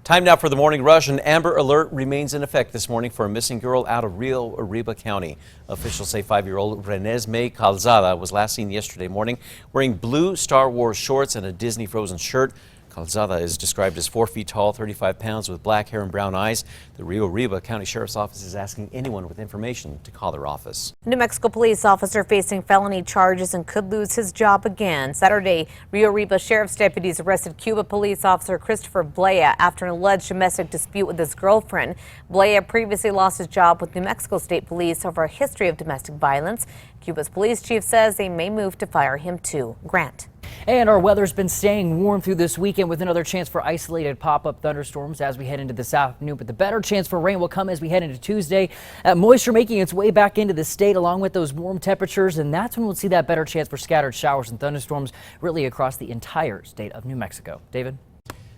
Time now for the morning rush. An amber alert remains in effect this morning for a missing girl out of Rio Arriba County. Officials say 5-year-old Renesmee Calzada was last seen yesterday morning wearing blue Star Wars shorts and a Disney Frozen shirt. Calzada is described as 4 feet tall, 35 pounds, with black hair and brown eyes. The Rio Arriba County Sheriff's Office is asking anyone with information to call their office. A New Mexico police officer facing felony charges and could lose his job again. Saturday, Rio Arriba Sheriff's deputies arrested CUBA police officer Christopher Blea after an alleged domestic dispute with his girlfriend. Blea previously lost his job with New Mexico State Police over a history of domestic violence. CUBA's police chief says they may move to fire him too. Grant. And our weather's been staying warm through this weekend with another chance for isolated pop-up thunderstorms as we head into this afternoon. But the better chance for rain will come as we head into Tuesday. Moisture making its way back into the state along with those warm temperatures. And that's when we'll see that better chance for scattered showers and thunderstorms really across the entire state of New Mexico. David?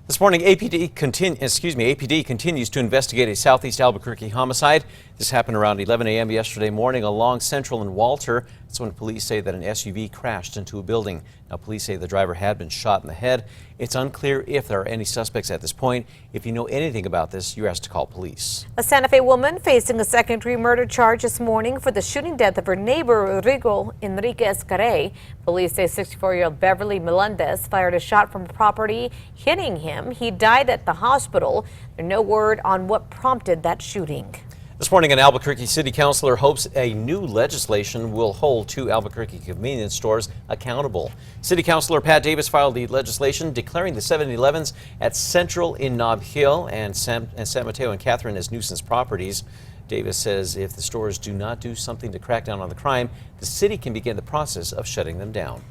This morning, APD continues to investigate a southeast Albuquerque homicide. This happened around 11 a.m. yesterday morning along Central and Walter. That's when police say that an SUV crashed into a building. Now, police say the driver had been shot in the head. It's unclear if there are any suspects at this point. If you know anything about this, you're asked to call police. A Santa Fe woman facing a second-degree murder charge this morning for the shooting death of her neighbor, Rodrigo Enriquez Caray. Police say 64-year-old Beverly Melendez fired a shot from a property, hitting him. He died at the hospital. There's no word on what prompted that shooting. This morning, an Albuquerque city councilor hopes a new legislation will hold 2 Albuquerque convenience stores accountable. City Councilor Pat Davis filed the legislation declaring the 7-Elevens at Central in Nob Hill and San Mateo and Catherine as nuisance properties. Davis says if the stores do not do something to crack down on the crime, the city can begin the process of shutting them down.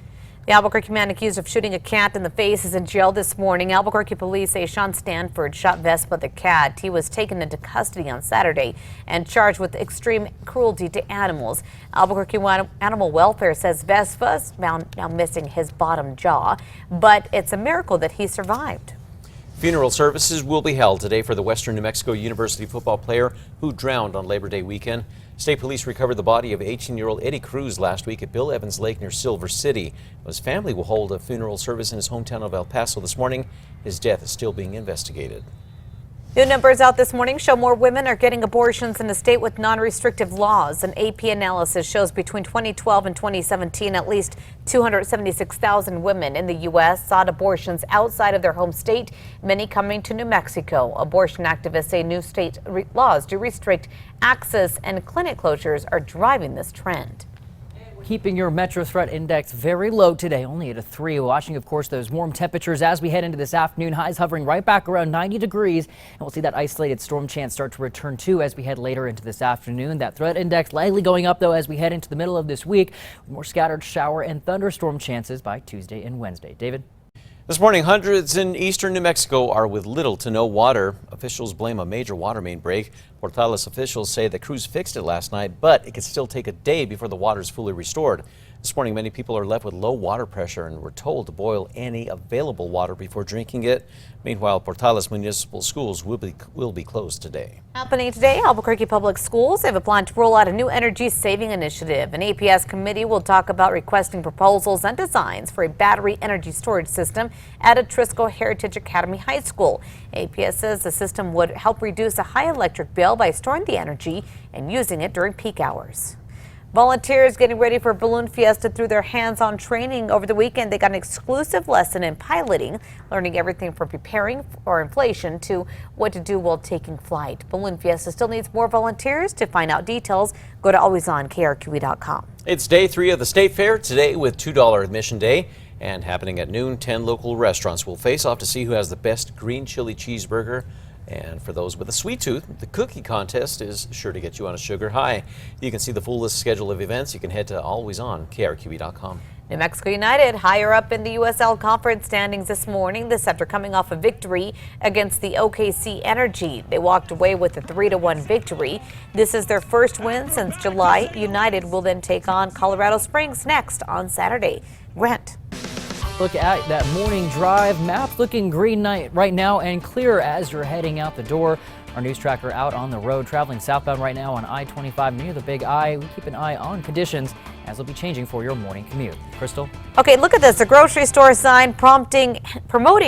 The Albuquerque man accused of shooting a cat in the face is in jail this morning. Albuquerque police say Sean Stanford shot Vespa the cat. He was taken into custody on Saturday and charged with extreme cruelty to animals. Albuquerque Animal Welfare says Vespa's found now missing his bottom jaw, but it's a miracle that he survived. Funeral services will be held today for the Western New Mexico University football player who drowned on Labor Day weekend. State police recovered the body of 18-year-old Eddie Cruz last week at Bill Evans Lake near Silver City. His family will hold a funeral service in his hometown of El Paso this morning. His death is still being investigated. New numbers out this morning show more women are getting abortions in the state with non-restrictive laws. An AP analysis shows between 2012 and 2017, at least 276,000 women in the U.S. sought abortions outside of their home state, many coming to New Mexico. Abortion activists say new state laws do restrict access, and clinic closures are driving this trend. Keeping your Metro Threat Index very low today, only at a 3. Watching, of course, those warm temperatures as we head into this afternoon. Highs hovering right back around 90 degrees. And we'll see that isolated storm chance start to return too as we head later into this afternoon. That threat index likely going up, though, as we head into the middle of this week with more scattered shower and thunderstorm chances by Tuesday and Wednesday. David? This morning, hundreds in eastern New Mexico are with little to no water. Officials blame a major water main break. Portales officials say the crews fixed it last night, but it could still take a day before the water is fully restored. This morning, many people are left with low water pressure and were told to boil any available water before drinking it. Meanwhile, Portales Municipal Schools will be closed today. Happening today, Albuquerque Public Schools have a plan to roll out a new energy saving initiative. An APS committee will talk about requesting proposals and designs for a battery energy storage system at Atrisco Heritage Academy High School. APS says the system would help reduce a high electric bill by storing the energy and using it during peak hours. Volunteers getting ready for Balloon Fiesta through their hands-on training over the weekend. They got an exclusive lesson in piloting, learning everything from preparing for inflation to what to do while taking flight. Balloon Fiesta still needs more volunteers. To find out details, go to alwaysonkRQE.com. It's day 3 of the State Fair today with $2 admission day. And happening at noon, 10 local restaurants will face off to see who has the best green chili cheeseburger. And for those with a sweet tooth, the cookie contest is sure to get you on a sugar high. You can see the full list schedule of events. You can head to alwaysonkRQE.com. New Mexico United higher up in the USL Conference standings this morning. This after coming off a victory against the OKC Energy. They walked away with a 3-1 victory. This is their first win since July. United will then take on Colorado Springs next on Saturday. Grant. Look at that morning drive. Map looking green right now and clear as you're heading out the door. Our news tracker out on the road traveling southbound right now on I-25 near the Big I. We keep an eye on conditions as they'll be changing for your morning commute. Crystal? Okay, look at this. A grocery store sign promoting,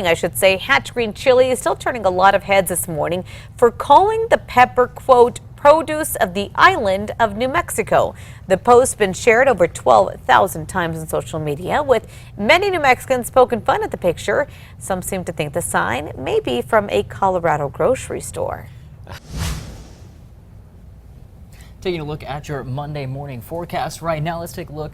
Hatch Green Chili is still turning a lot of heads this morning for calling the pepper, quote, produce of the island of New Mexico. The post's been shared over 12,000 times on social media, with many New Mexicans poking fun at the picture. Some seem to think the sign may be from a Colorado grocery store. Taking a look at your Monday morning forecast right now, let's take a look.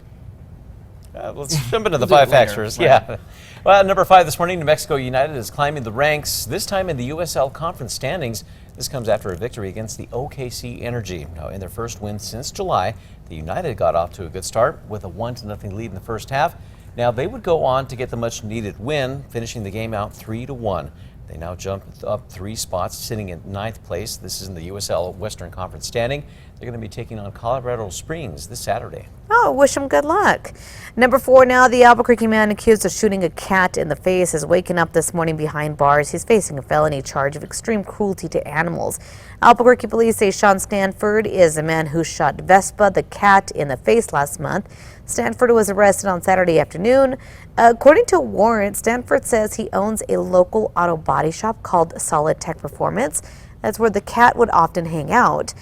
Let's jump into the five factors. Right. Yeah. Well, at number 5 this morning, New Mexico United is climbing the ranks, this time in the USL Conference standings. This comes after a victory against the OKC Energy. Now, in their first win since July, the United got off to a good start with a 1-0 lead in the first half. Now, they would go on to get the much-needed win, finishing the game out 3-1. They now jump up 3 spots, sitting in 9th place. This is in the USL Western Conference standing. They're going to be taking on Colorado Springs this Saturday. Oh, wish him good luck. Number 4 now, the Albuquerque man accused of shooting a cat in the face is waking up this morning behind bars. He's facing a felony charge of extreme cruelty to animals. Albuquerque police say Sean Stanford is a man who shot Vespa, the cat, in the face last month. Stanford was arrested on Saturday afternoon. According to a warrant, Stanford says he owns a local auto body shop called Solid Tech Performance. That's where the cat would often hang out.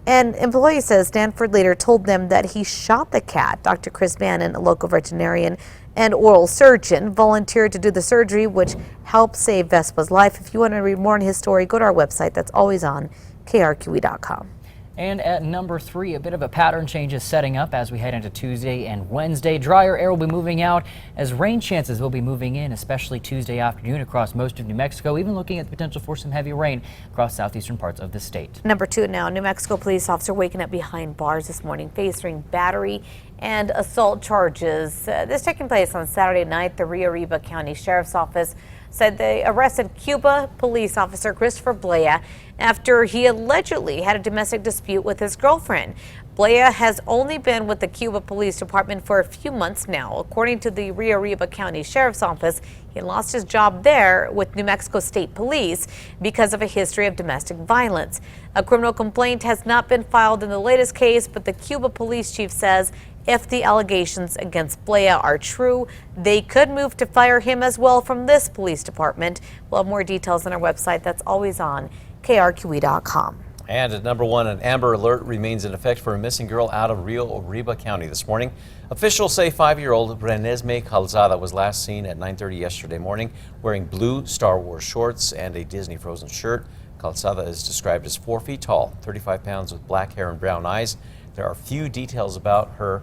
An employee says Stanford later told them that he shot the cat. Dr. Chris Bannon, a local veterinarian and oral surgeon, volunteered to do the surgery, which helped save Vespa's life. If you want to read more on his story, go to our website. That's always on KRQE.com. And at number 3, a bit of a pattern change is setting up as we head into Tuesday and Wednesday. Drier air will be moving out as rain chances will be moving in, especially Tuesday afternoon across most of New Mexico, even looking at the potential for some heavy rain across southeastern parts of the state. Number 2 now, New Mexico police officer waking up behind bars this morning, facing battery and assault charges. This taking place on Saturday night. The Rio Arriba County Sheriff's Office said they arrested CUBA police officer Christopher Blea after he allegedly had a domestic dispute with his girlfriend. Blea has only been with the CUBA Police Department for a few months now. According to the Rio Arriba County Sheriff's Office, he lost his job there with New Mexico State Police because of a history of domestic violence. A criminal complaint has not been filed in the latest case, but the CUBA police chief says if the allegations against Blea are true, they could move to fire him as well from this police department. We'll have more details on our website. That's always on KRQE.com. And at number 1, an Amber Alert remains in effect for a missing girl out of Rio Arriba County this morning. Officials say 5-year-old Renesmee Calzada was last seen at 9:30 yesterday morning wearing blue Star Wars shorts and a Disney Frozen shirt. Calzada is described as 4 feet tall, 35 pounds, with black hair and brown eyes. There are few details about her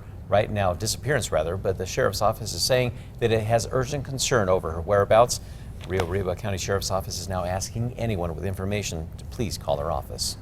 disappearance, but the sheriff's office is saying that it has urgent concern over her whereabouts. Rio Arriba County Sheriff's Office is now asking anyone with information to please call their office.